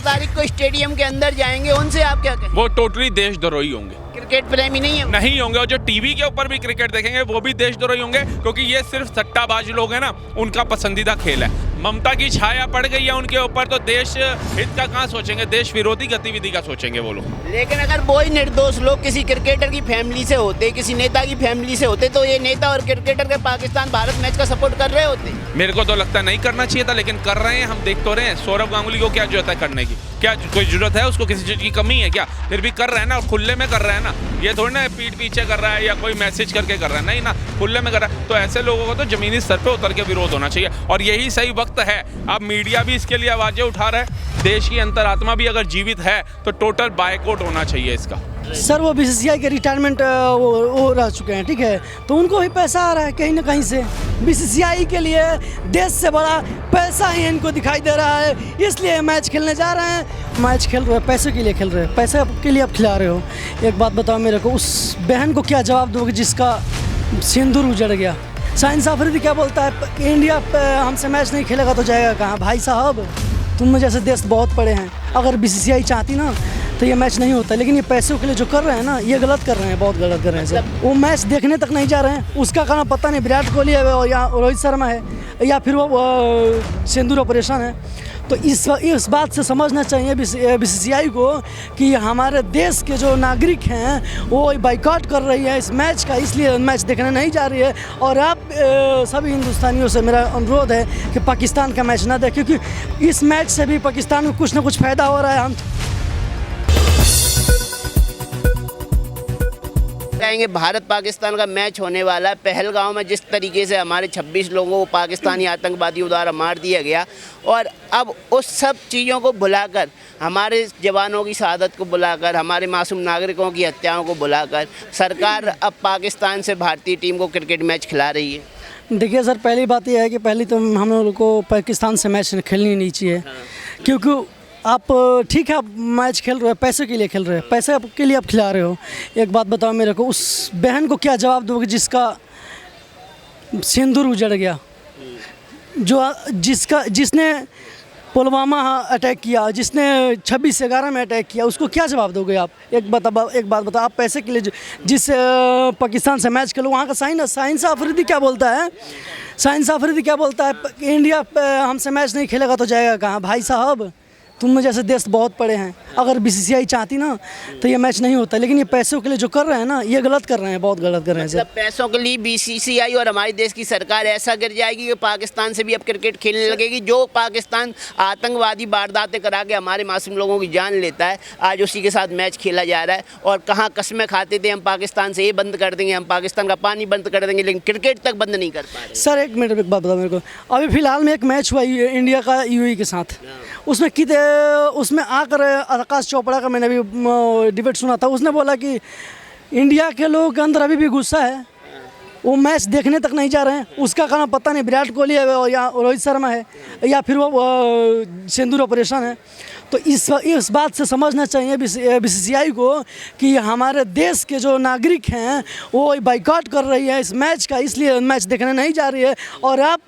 तारीख को स्टेडियम के अंदर जाएंगे, उनसे आप क्या कहेंगे? वो टोटली देशद्रोही होंगे, क्रिकेट प्रेमी नहीं है? नहीं होंगे। और जो टीवी के ऊपर भी क्रिकेट देखेंगे वो भी देशद्रोही होंगे, क्योंकि ये सिर्फ सट्टाबाज लोग हैं ना, उनका पसंदीदा खेल है। ममता की छाया पड़ गई है उनके ऊपर, तो देश हित का कहाँ सोचेंगे, देश विरोधी गतिविधि का सोचेंगे वो लोग। लेकिन अगर वो ही निर्दोष लोग किसी क्रिकेटर की फैमिली से होते, किसी नेता की फैमिली से होते, तो ये नेता और क्रिकेटर के पाकिस्तान भारत मैच का सपोर्ट कर रहे होते। मेरे को तो लगता है नहीं करना चाहिए था, लेकिन कर रहे हैं, हम देख तो रहे हैं। सौरव गांगुली को क्या जरूरत है करने की? क्या कोई जरूरत है उसको? किसी चीज़ की कमी है क्या? फिर भी कर रहे हैं ना, खुले में कर रहे हैं ना। ये थोड़ी ना पीठ पीछे कर रहा है या कोई मैसेज करके कर रहा है, नहीं ना, खुले में कर रहा है। तो ऐसे लोगों को तो जमीनी स्तर पे उतर के विरोध होना चाहिए, और यही सही वक्त है। अब मीडिया भी इसके लिए आवाज़ें उठा रहा है, देश की अंतरात्मा भी अगर जीवित है तो टोटल बायकॉट होना चाहिए इसका। सर वो बीसीसीआई के रिटायरमेंट वो रह चुके हैं, ठीक है, तो उनको भी पैसा आ रहा है कहीं ना कहीं से। बीसीसीआई के लिए देश से बड़ा पैसा ही इनको दिखाई दे रहा है, इसलिए मैच खेलने जा रहे हैं। मैच खेल रहे हैं, पैसे के लिए खेल रहे हैं, पैसे के लिए आप खिला रहे हो। एक बात बताओ मेरे को, उस बहन को क्या जवाब दोगे जिसका सिंदूर उजड़ गया? शाहीन अफरीदी क्या बोलता है कि इंडिया हमसे मैच नहीं खेलेगा तो जाएगा कहाँ? भाई साहब, तुम जैसे देश बहुत पड़े हैं, अगर बीसीसीआई चाहती ना तो ये मैच नहीं होता। लेकिन ये पैसों के लिए जो कर रहे हैं ना, ये गलत कर रहे हैं, बहुत गलत कर रहे हैं सर। वो मैच देखने तक नहीं जा रहे हैं, उसका कारण पता नहीं विराट कोहली है या रोहित शर्मा है या फिर वो सिंदूर ऑपरेशन है। तो इस बात से समझना चाहिए बीसीसीआई को कि हमारे देश के जो नागरिक हैं वो बाइकआउट कर रही है इस मैच का, इसलिए मैच देखने नहीं जा रही है। और आप सभी हिंदुस्तानियों से मेरा अनुरोध है कि पाकिस्तान का मैच ना देखें, क्योंकि इस मैच से भी पाकिस्तान को कुछ ना कुछ फ़ायदा हो रहा है। हम कहेंगे भारत पाकिस्तान का मैच होने वाला है। पहलगांव में जिस तरीके से हमारे 26 लोगों को पाकिस्तानी आतंकवादियों द्वारा मार दिया गया, और अब उस सब चीज़ों को भुलाकर, हमारे जवानों की शहादत को बुलाकर, हमारे मासूम नागरिकों की हत्याओं को बुलाकर, सरकार अब पाकिस्तान से भारतीय टीम को क्रिकेट मैच खिला रही है। देखिए सर, पहली बात यह है कि पहले तो हम लोग को पाकिस्तान से मैच खेलनी नहीं चाहिए, क्योंकि आप ठीक है, आप मैच खेल रहे हो, पैसे के लिए खेल रहे हो, पैसे के लिए आप खिला रहे हो। एक बात बताओ मेरे को, उस बहन को क्या जवाब दोगे जिसका सिंदूर उजड़ गया, जिसने पुलवामा अटैक किया, जिसने 26/11 में अटैक किया, उसको क्या जवाब दोगे आप? एक बात बताओ, आप पैसे के लिए जिस पाकिस्तान से मैच खेलो, वहाँ का शाहीन अफरीदी क्या बोलता है? शाहीन अफरीदी क्या बोलता है कि इंडिया हमसे मैच नहीं खेलेगा तो जाएगा कहाँ? भाई साहब, तुम जैसे देश बहुत पड़े हैं, अगर बीसीसीआई चाहती ना तो ये मैच नहीं होता। लेकिन ये पैसों के लिए जो कर रहे हैं ना, ये गलत कर रहे हैं, बहुत गलत कर रहे हैं सर। पैसों के लिए बीसीसीआई और हमारे देश की सरकार ऐसा गिर जाएगी कि पाकिस्तान से भी अब क्रिकेट खेलने लगेगी। जो पाकिस्तान आतंकवादी वारदातें करा के हमारे मासूम लोगों की जान लेता है, आज उसी के साथ मैच खेला जा रहा है। और कहाँ कस्में खाते थे, हम पाकिस्तान से ये बंद कर देंगे, हम पाकिस्तान का पानी बंद कर देंगे, लेकिन क्रिकेट तक बंद नहीं कर पा रहे। सर एक मिनट, एक बात बताओ मेरे को, अभी फिलहाल में एक मैच हुआ इंडिया का यूएई के साथ, उसमें आकर आकाश चोपड़ा का मैंने अभी डिबेट सुना था, उसने बोला कि इंडिया के लोगों के अंदर अभी भी गुस्सा है, वो मैच देखने तक नहीं जा रहे हैं। उसका कारण पता नहीं विराट कोहली है या रोहित शर्मा है या फिर वो सिंदूर ऑपरेशन है। तो इस बात से समझना चाहिए बीसीसीआई को कि हमारे देश के जो नागरिक हैं वो बाइकआउट कर रही है इस मैच का, इसलिए मैच देखने नहीं जा रही है। और आप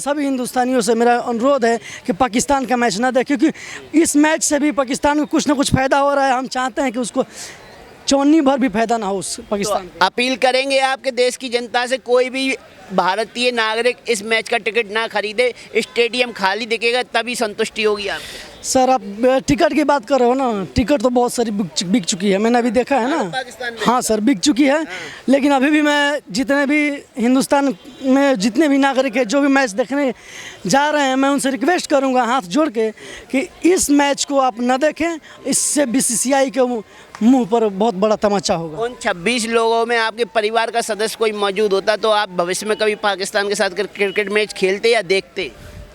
सभी हिंदुस्तानियों से मेरा अनुरोध है कि पाकिस्तान का मैच ना देखें, क्योंकि इस मैच से भी पाकिस्तान को कुछ ना कुछ फ़ायदा हो रहा है। हम चाहते हैं कि उसको चौनी भर भी फायदा ना हो उस पाकिस्तान तो अपील करेंगे आपके देश की जनता से, कोई भी भारतीय नागरिक इस मैच का टिकट ना खरीदे, स्टेडियम खाली दिखेगा तभी संतुष्टि होगी आपको। सर आप टिकट की बात कर रहे हो ना, टिकट तो बहुत सारी बिक चुकी है, मैंने अभी देखा है ना। हाँ सर, बिक चुकी है। लेकिन अभी भी मैं जितने भी हिंदुस्तान में जितने भी नागरिक हैं जो भी मैच देखने जा रहे हैं, मैं उनसे रिक्वेस्ट करूंगा हाथ जोड़ के कि इस मैच को आप न देखें, इससे बीसीसीआई के मुंह पर बहुत बड़ा तमाचा होगा। उन 26 लोगों में आपके परिवार का सदस्य कोई मौजूद होता तो आप भविष्य में कभी पाकिस्तान के साथ क्रिकेट मैच खेलते या देखते?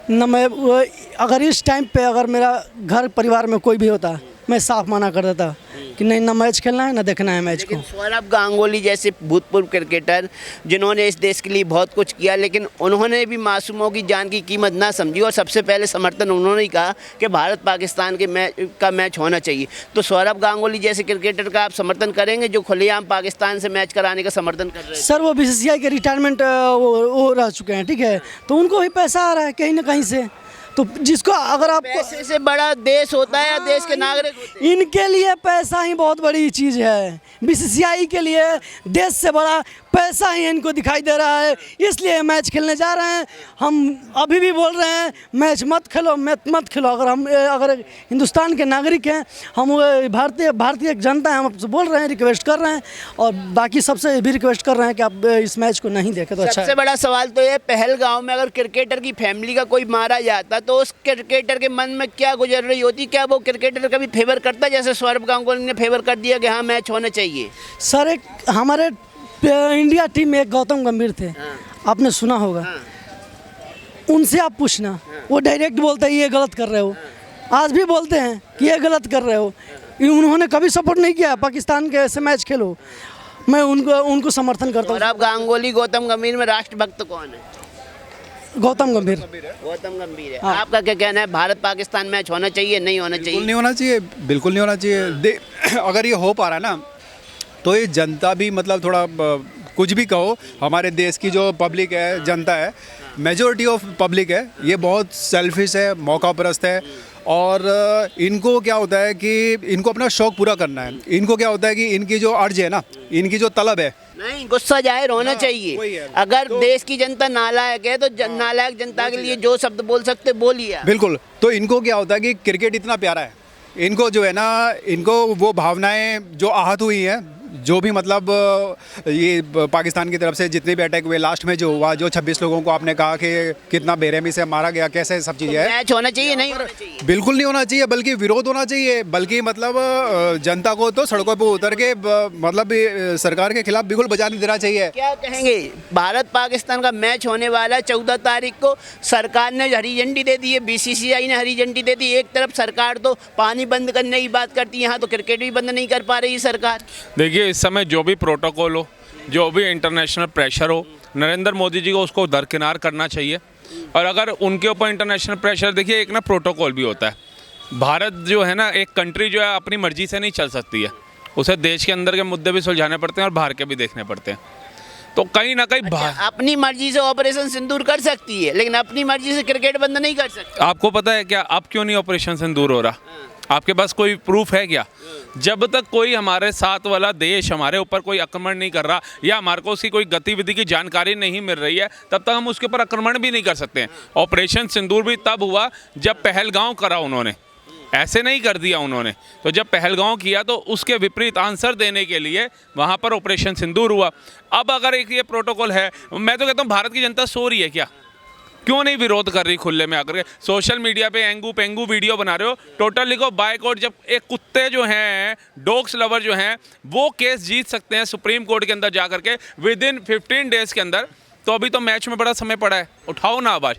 न, मैं अगर इस टाइम पे अगर मेरा घर परिवार में कोई भी होता, मैं साफ मना कर देता कि नहीं, ना मैच खेलना है ना देखना है मैच को। सौरव गांगुली जैसे भूतपूर्व क्रिकेटर जिन्होंने इस देश के लिए बहुत कुछ किया, लेकिन उन्होंने भी मासूमों की जान की कीमत ना समझी और सबसे पहले समर्थन उन्होंने ही कहा कि भारत पाकिस्तान के मैच होना चाहिए। तो सौरव गांगुली जैसे क्रिकेटर का आप समर्थन करेंगे जो खुलेआम पाकिस्तान से मैच कराने का समर्थन कर रहे हैं? सर वो बीसीसीआई के रिटायरमेंट वो रह चुके हैं, ठीक है, तो उनको भी पैसा आ रहा है कहीं ना कहीं से। तो जिसको अगर आप पैसे से बड़ा देश होता है या देश के नागरिक होते हैं? इनके लिए पैसा ही बहुत बड़ी चीज़ है। बीसीसीआई के लिए देश से बड़ा पैसा ही इनको दिखाई दे रहा है, इसलिए मैच खेलने जा रहे हैं। हम अभी भी बोल रहे हैं मैच मत खेलो, मैच मत खेलो। अगर हिंदुस्तान के नागरिक हैं, हम भारतीय जनता हैं, हम आपसे बोल रहे हैं, रिक्वेस्ट कर रहे हैं, और बाकी सबसे भी रिक्वेस्ट कर रहे हैं कि आप इस मैच को नहीं देखें तो अच्छा सबसे है। बड़ा सवाल तो ये, पहलगांव में अगर क्रिकेटर की फैमिली का कोई मारा जाता तो उस क्रिकेटर के मन में क्या गुजर रही होती? क्या वो क्रिकेटर कभी फेवर करता, जैसे सौरभ गांगुली ने फेवर कर दिया कि हाँ मैच होना चाहिए? सर, एक हमारे इंडिया टीम में एक गौतम गंभीर थे, आपने सुना होगा। उनसे आप पूछना, वो डायरेक्ट बोलते हैं ये गलत कर रहे हो। आज भी बोलते हैं कि ये गलत कर रहे हो। उन्होंने कभी सपोर्ट नहीं किया पाकिस्तान के ऐसे मैच खेलो। मैं उनको समर्थन करता हूँ। सौरभ गांगुली, गौतम गंभीर में राष्ट्रभक्त कौन है? गौतम गंभीर। गौतम गंभीर है। हाँ। आपका क्या कहना है, भारत पाकिस्तान मैच होना चाहिए, नहीं होना बिल्कुल चाहिए? नहीं होना चाहिए, बिल्कुल नहीं होना चाहिए। अगर ये हो पा रहा है ना, तो ये जनता भी मतलब थोड़ा कुछ भी कहो, हमारे देश की जो पब्लिक है, जनता है, मेजॉरिटी ऑफ पब्लिक है, ये बहुत सेल्फिश है, मौका परस्त है। और इनको क्या होता है कि इनको अपना शौक पूरा करना है। इनको क्या होता है कि इनकी जो अर्ज है ना, इनकी जो तलब है, नहीं, गुस्सा जाहिर होना वही चाहिए। है। अगर देश की जनता नालायक है तो नालायक जनता के लिए जो शब्द बोल सकते बोलिए आप। बिल्कुल। तो इनको क्या होता है कि क्रिकेट इतना प्यारा है, इनको जो है ना, इनको वो भावनाएं जो आहत हुई हैं, जो भी मतलब ये पाकिस्तान की तरफ से जितने भी अटैक हुए, लास्ट में जो हुआ, जो 26 लोगों को आपने कहा कि कितना बेरहमी से मारा गया, कैसे सब चीज़ें हैं, मैच होना चाहिए, नहीं होना चाहिए? बिल्कुल नहीं होना चाहिए, बल्कि विरोध होना चाहिए। बल्कि मतलब जनता को तो सड़कों पर उतर के मतलब सरकार के खिलाफ बिल्कुल बजाने देना चाहिए। क्या कहेंगे, भारत पाकिस्तान का मैच होने वाला है 14 तारीख को, सरकार ने हरी झंडी दे दी है, बीसीसीआई ने हरी झंडी दे दी। एक तरफ सरकार तो पानी बंद करने की बात करती है, यहाँ तो क्रिकेट भी बंद नहीं कर पा रही सरकार। देखिए, इस समय जो भी प्रोटोकॉल हो, जो भी इंटरनेशनल प्रेशर हो, नरेंद्र मोदी जी को उसको दरकिनार करना चाहिए। और अगर उनके ऊपर इंटरनेशनल प्रेशर, देखिए एक ना प्रोटोकॉल भी होता है। भारत जो है ना, एक कंट्री जो है अपनी मर्जी से नहीं चल सकती है, उसे देश के अंदर के मुद्दे भी सुलझाने पड़ते हैं और बाहर के भी देखने पड़ते हैं। तो कहीं ना कहीं अपनी मर्जी से ऑपरेशन सिंदूर कर सकती है, लेकिन अपनी मर्जी से क्रिकेट बंद नहीं कर सकती। आपको पता है क्या, अब क्यों नहीं ऑपरेशन सिंदूर हो रहा? आपके पास कोई प्रूफ है क्या? जब तक कोई हमारे साथ वाला देश हमारे ऊपर कोई आक्रमण नहीं कर रहा, या हमारे को उसकी कोई गतिविधि की जानकारी नहीं मिल रही है, तब तक हम उसके ऊपर आक्रमण भी नहीं कर सकते हैं। ऑपरेशन सिंदूर भी तब हुआ जब पहलगांव करा उन्होंने, ऐसे नहीं कर दिया उन्होंने। तो जब पहलगांव किया तो उसके विपरीत आंसर देने के लिए वहाँ पर ऑपरेशन सिंदूर हुआ। अब अगर एक ये प्रोटोकॉल है, मैं तो कहता हूँ भारत की जनता सो रही है क्या? क्यों नहीं विरोध कर रही खुले में आकर के? सोशल मीडिया पे एंगू पेंगू वीडियो बना रहे हो, टोटल लिखो बायकॉट। जब एक कुत्ते जो हैं, डॉग्स लवर जो हैं, वो केस जीत सकते हैं सुप्रीम कोर्ट के अंदर जा करके विद इन 15 डेज़ के अंदर, तो अभी तो मैच में बड़ा समय पड़ा है। उठाओ ना आवाज़।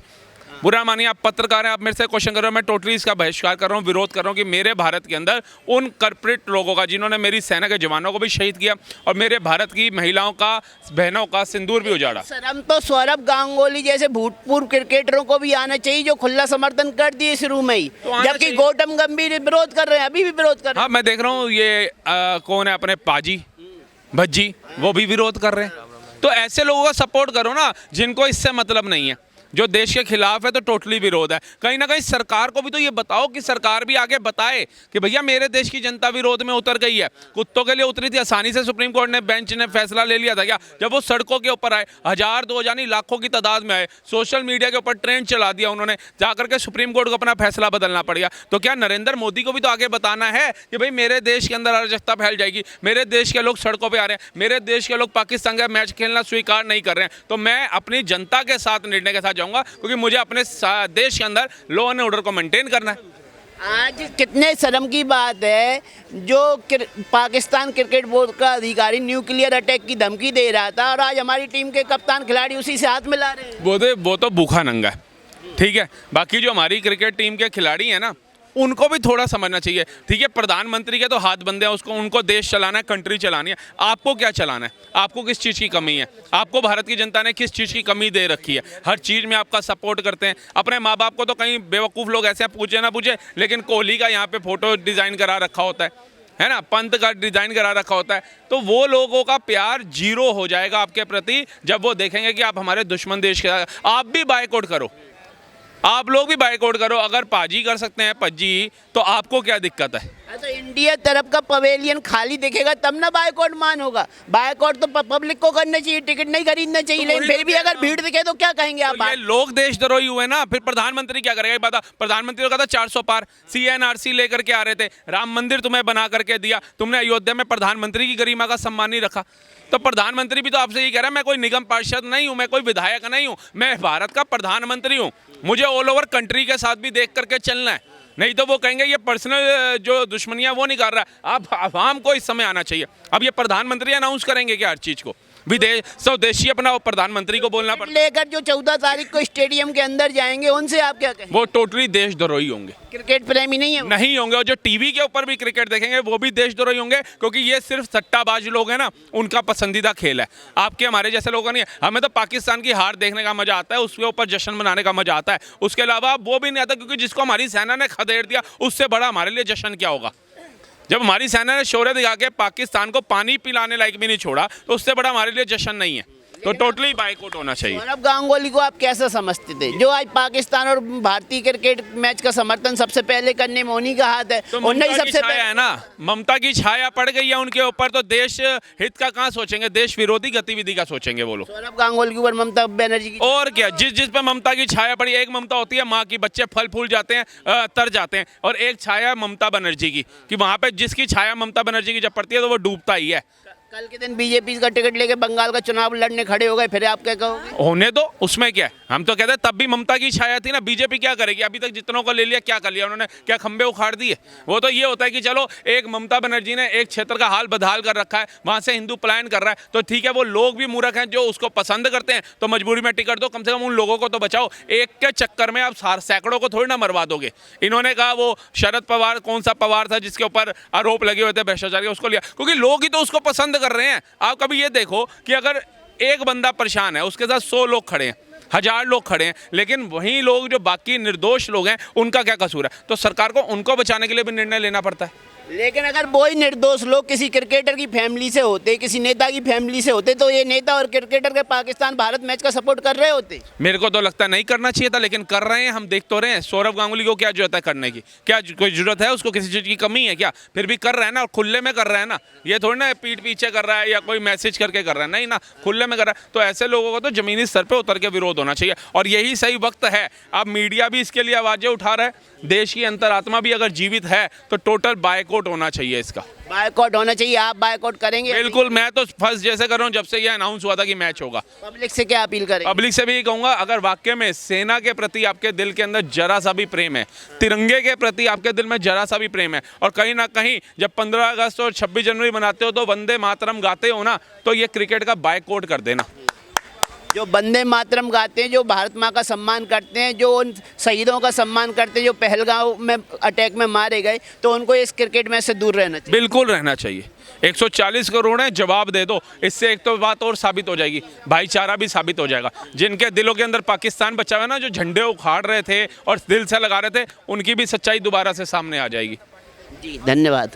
बुरा मानिए, आप पत्रकार हैं, आप मेरे से क्वेश्चन कर रहे हो, मैं टोटली इसका बहिष्कार कर रहा हूँ, विरोध कर रहा हूँ कि मेरे भारत के अंदर उन कल्प्रिट लोगों का, जिन्होंने मेरी सेना के जवानों को भी शहीद किया और मेरे भारत की महिलाओं का, बहनों का सिंदूर भी उजाड़ा। शर्म तो सौरभ गांगुली जैसे भूतपूर्व क्रिकेटरों को भी आना चाहिए, जो खुला समर्थन कर दिए शुरू में ही, तो आना जबकि चाहिए। गौतम गंभीर विरोध कर रहे हैं, अभी भी विरोध कर रहे हाँ, मैं देख रहा हूँ ये कौन है, अपने पाजी भज्जी, वो भी विरोध कर रहे हैं। तो ऐसे लोगों का सपोर्ट करो ना, जिनको इससे मतलब नहीं है, जो देश के खिलाफ है, तो टोटली विरोध है। कहीं ना कहीं सरकार को भी तो ये बताओ कि सरकार भी आगे बताए कि भैया मेरे देश की जनता विरोध में उतर गई है। कुत्तों के लिए उतरी थी, आसानी से सुप्रीम कोर्ट ने, बेंच ने फैसला ले लिया था क्या? जब वो सड़कों के ऊपर आए, 1000 2000 नहीं लाखों की तादाद में आए, सोशल मीडिया के ऊपर ट्रेंड चला दिया उन्होंने, जाकर के सुप्रीम कोर्ट को अपना फैसला बदलना पड़ गया। तो क्या नरेंद्र मोदी को भी तो आगे बताना है कि भाई मेरे देश के अंदर अराजकता फैल जाएगी, मेरे देश के लोग सड़कों पर आ रहे हैं, मेरे देश के लोग पाकिस्तान का मैच खेलना स्वीकार नहीं कर रहे हैं, तो मैं अपनी जनता के साथ, निर्णय के साथ जाऊँगा, क्योंकि मुझे अपने देश के अंदर लॉ एंड ऑर्डर को मेंटेन करना है। आज कितने शर्म की बात है, जो पाकिस्तान क्रिकेट बोर्ड का अधिकारी न्यूक्लियर अटैक की धमकी दे रहा था, और आज हमारी टीम के कप्तान खिलाड़ी उसी से हाथ मिला रहे हैं। वो तो भूखा नंगा है, ठीक है। बाकी जो हमारी क्रिकेट टीम के खिलाड़ी हैं ना, उनको भी थोड़ा समझना चाहिए, ठीक है। प्रधानमंत्री के तो हाथ बंदे हैं, उनको देश चलाना है, कंट्री चलानी है। आपको क्या चलाना है? आपको किस चीज़ की कमी है? आपको भारत की जनता ने किस चीज़ की कमी दे रखी है? हर चीज़ में आपका सपोर्ट करते हैं। अपने माँ बाप को तो कहीं बेवकूफ़ लोग ऐसे पूछे ना पूछे, लेकिन कोहली का यहाँ पे फोटो डिज़ाइन करा रखा होता है ना, पंत का डिज़ाइन करा रखा होता है। तो वो लोगों का प्यार जीरो हो जाएगा आपके प्रति, जब वो देखेंगे कि आप हमारे दुश्मन देश के, आप भी बायकॉट करो। आप लोग भी बाइकआउट करो, अगर पाजी कर सकते हैं पज्जी, तो आपको क्या दिक्कत है? तो इंडिया तरफ का पवेलियन खाली दिखेगा तब ना बाइकआउट मान होगा। बाइकआउट तो पब्लिक को करना चाहिए, टिकट नहीं खरीदना चाहिए। तो लेकिन वही फिर तो भी कह अगर रहा हूं। भीड़ दिखे तो क्या कहेंगे आप? तो ये लोग देशद्रोही हुए ना, फिर प्रधानमंत्री क्या करेगा? ये बता, प्रधानमंत्री को कहा था 400 पार, CNRC लेकर के आ रहे थे, राम मंदिर तुम्हें बना करके दिया, तुमने अयोध्या में प्रधानमंत्री की गरिमा का सम्मान नहीं रखा। तो प्रधानमंत्री भी तो आपसे ये कह रहा है, मैं कोई निगम पार्षद नहीं हूं, मैं कोई विधायक नहीं हूं, मैं भारत का प्रधानमंत्री हूं, मुझे ऑल ओवर कंट्री के साथ भी देख करके चलना है। नहीं तो वो कहेंगे ये पर्सनल जो दुश्मनियां वो नहीं कर रहा है। अब आवाम को इस समय आना चाहिए। अब ये प्रधानमंत्री अनाउंस करेंगे क्या हर चीज़ को? विदेश स्वदेशी अपना प्रधानमंत्री को बोलना पड़ता लेकर जो 14 तारीख को स्टेडियम के अंदर जाएंगे उनसे आप क्या कहेंगे? वो टोटली देशद्रोही होंगे, क्रिकेट प्रेमी नहीं है वो? नहीं होंगे। और जो टीवी के ऊपर भी क्रिकेट देखेंगे वो भी देशद्रोही होंगे, क्योंकि ये सिर्फ सट्टाबाज लोग हैं ना, उनका पसंदीदा खेल है। आपके हमारे जैसे लोगों नहीं है। हमें तो पाकिस्तान की हार देखने का मजा आता है, उसके ऊपर जश्न मनाने का मजा आता है, उसके अलावा वो भी नहीं आता, क्योंकि जिसको हमारी सेना ने खदेड़ दिया उससे बड़ा हमारे लिए जश्न क्या होगा? जब हमारी सेना ने शौर्य दिखा के पाकिस्तान को पानी पिलाने लायक भी नहीं छोड़ा, तो उससे बड़ा हमारे लिए जश्न नहीं है। तो टोटली बाइकआउट होना चाहिए। सौरभ गांगुली को आप कैसा समझते थे, जो आज पाकिस्तान और भारतीय क्रिकेट मैच का समर्थन सबसे पहले करने में उन्हीं का हाथ है? तो उन्हें ही ममता की सबसे छाया है ना, ममता की छाया पड़ गई है उनके ऊपर, तो देश हित का कहाँ सोचेंगे? देश विरोधी गतिविधि का सोचेंगे वो लोग। सौरभ गांगुली के ऊपर ममता बनर्जी की और क्या, जिस जिस पे ममता की छाया पड़ी, एक ममता होती है माँ की, बच्चे फल फूल जाते हैं, तर जाते हैं, और एक छाया ममता बनर्जी की, कि वहाँ पे जिसकी छाया ममता बनर्जी की जब पड़ती है तो वो डूबता ही है। कल के दिन बीजेपी का टिकट लेके बंगाल का चुनाव लड़ने खड़े हो गए, फिर आप क्या कहोगे? होने दो, उसमें क्या है? हम तो कहते हैं तब भी ममता की छाया थी ना। बीजेपी क्या करेगी? अभी तक जितनों को ले लिया, क्या कर लिया उन्होंने? क्या खंबे उखाड़ दिए? वो तो ये होता है कि चलो एक ममता बनर्जी ने एक क्षेत्र का हाल बदहाल कर रखा है, वहाँ से हिंदू पलायन कर रहा है, तो ठीक है, वो लोग भी मूर्ख हैं जो उसको पसंद करते हैं, तो मजबूरी में टिकट दो, कम से कम उन लोगों को तो बचाओ। एक के चक्कर में आप सैकड़ों को थोड़ी ना मरवा दोगे। इन्होंने कहा वो शरद पवार, कौन सा पवार था जिसके ऊपर आरोप लगे हुए थे भ्रष्टाचार के, उसको लिया, क्योंकि लोग ही तो उसको पसंद कर रहे हैं। आप कभी ये देखो कि अगर एक बंदा परेशान है, उसके साथ 100 लोग खड़े हैं, 1000 लोग खड़े हैं, लेकिन वही लोग जो बाकी निर्दोष लोग हैं, उनका क्या कसूर है? तो सरकार को उनको बचाने के लिए भी निर्णय लेना पड़ता है। लेकिन अगर वही निर्दोष लोग किसी क्रिकेटर की फैमिली से होते, किसी नेता की फैमिली से होते, तो ये नेता और क्रिकेटर के पाकिस्तान भारत मैच का सपोर्ट कर रहे होते? मेरे को तो लगता है नहीं करना चाहिए था, लेकिन कर रहे हैं। हम देख तो रहे हैं। सौरभ गांगुली को क्या जरूरत है करने की? क्या कोई जरूरत है उसको? किसी चीज़ की कमी है क्या? फिर भी कर रहा है ना, और खुले में कर रहा है ना। ये थोड़ी ना पीठ पीछे कर रहा है या कोई मैसेज करके कर रहा है, नहीं ना, खुले में कर रहा है। तो ऐसे लोगों को तो जमीनी स्तर पर उतर के विरोध होना चाहिए, और यही सही वक्त है। अब मीडिया भी इसके लिए आवाज़ें उठा रहा है, देश की अंतरात्मा भी अगर जीवित है तो टोटल बाइकआउट होना चाहिए। इसका बाइकआउट होना चाहिए। आप बाइकआउट करेंगे? बिल्कुल, मैं तो फर्स्ट जैसे कर रहा हूँ जब से ये अनाउंस हुआ था कि मैच होगा। पब्लिक से क्या अपील करेंगे? पब्लिक से भी ये कहूँगा, अगर वाकई में सेना के प्रति आपके दिल के अंदर जरा सा भी प्रेम है, तिरंगे के प्रति आपके दिल में जरा सा भी प्रेम है, और कहीं ना कहीं जब 15 अगस्त और 26 जनवरी मनाते हो तो वंदे मातरम गाते हो ना, तो ये क्रिकेट का बाइकआउट कर देना। जो वंदे मातरम गाते हैं, जो भारत माँ का सम्मान करते हैं, जो उन शहीदों का सम्मान करते हैं जो पहलगांव में अटैक में मारे गए, तो उनको इस क्रिकेट मैच से दूर रहना चाहिए। बिल्कुल रहना चाहिए। 140 करोड़ है, जवाब दे दो। इससे एक तो बात और साबित हो जाएगी, भाईचारा भी साबित हो जाएगा। जिनके दिलों के अंदर पाकिस्तान बचा हुआ है ना, जो झंडे उखाड़ रहे थे और दिल से लगा रहे थे, उनकी भी सच्चाई दोबारा से सामने आ जाएगी। जी धन्यवाद।